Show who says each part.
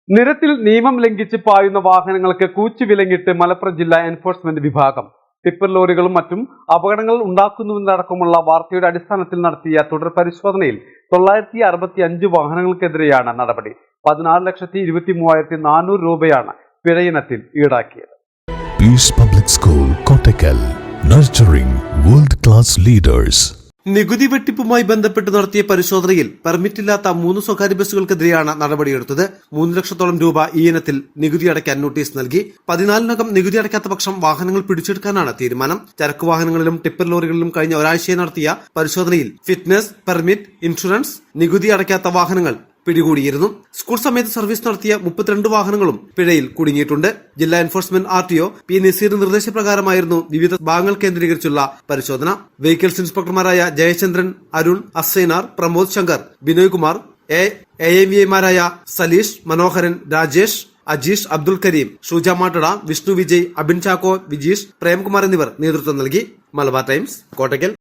Speaker 1: നിരത്തിൽ നിയമം ലംഘിച്ച് പായുന്ന വാഹനങ്ങൾക്ക് കൂച്ചുവിലങ്ങിട്ട് മലപ്പുറം ജില്ലാ എൻഫോഴ്സ്മെന്റ് വിഭാഗം. ടിപ്പർ ലോറികളും മറ്റും അപകടങ്ങൾ ഉണ്ടാക്കുന്നുവെന്നടക്കമുള്ള വാർത്തയുടെ അടിസ്ഥാനത്തിൽ നടത്തിയ തുടർ പരിശോധനയിൽ 965 വാഹനങ്ങൾക്കെതിരെയാണ് നടപടി. 16,23,400 രൂപയാണ് പിഴയിനത്തിൽ ഈടാക്കിയത്.
Speaker 2: Peace public school Kottakkal, nurturing world class leaders.
Speaker 3: നികുതി വെട്ടിപ്പുമായി ബന്ധപ്പെട്ട് നടത്തിയ പരിശോധനയിൽ പെർമിറ്റില്ലാത്ത 3 സ്വകാര്യ ബസ്സുകൾക്കെതിരെയാണ് നടപടിയെടുത്തത്. 3 ലക്ഷത്തോളം രൂപ ഈ ഇനത്തിൽ നികുതി അടയ്ക്കാൻ നോട്ടീസ് നൽകി. 14-നകം നികുതി അടയ്ക്കാത്ത പക്ഷം വാഹനങ്ങൾ പിടിച്ചെടുക്കാനാണ് തീരുമാനം. ചരക്ക് വാഹനങ്ങളിലും ടിപ്പർ ലോറികളിലും കഴിഞ്ഞ ഒരാഴ്ചയെ നടത്തിയ പരിശോധനയിൽ ഫിറ്റ്നസ്, പെർമിറ്റ്, ഇൻഷുറൻസ്, നികുതി അടയ്ക്കാത്ത വാഹനങ്ങൾ പിടികൂടിയിരുന്നു. സ്കൂൾ സമയത്ത് സർവീസ് നടത്തിയ 32 വാഹനങ്ങളും പിഴയിൽ കുടുങ്ങിയിട്ടുണ്ട്. ജില്ലാ എൻഫോഴ്സ്മെന്റ് RTO P. നസീർ നിർദ്ദേശപ്രകാരമായിരുന്നു വിവിധ ഭാഗങ്ങൾ കേന്ദ്രീകരിച്ചുള്ള പരിശോധന. വെഹിക്കിൾസ് ഇൻസ്പെക്ടർമാരായ ജയചന്ദ്രൻ, അരുൺ, അസൈനാർ, പ്രമോദ് ശങ്കർ, ബിനോയ് കുമാർ, AAVAമാരായ സലീഷ്, മനോഹരൻ, രാജേഷ്, അജീഷ്, അബ്ദുൽ കരീം, ഷൂജ മാട്ടട, വിഷ്ണു വിജയ്, അബിൻ ചാക്കോ, വിജീഷ്, പ്രേംകുമാർ എന്നിവർ നേതൃത്വം നൽകി. മലബാർ ടൈംസ്, കോട്ടക്കൽ.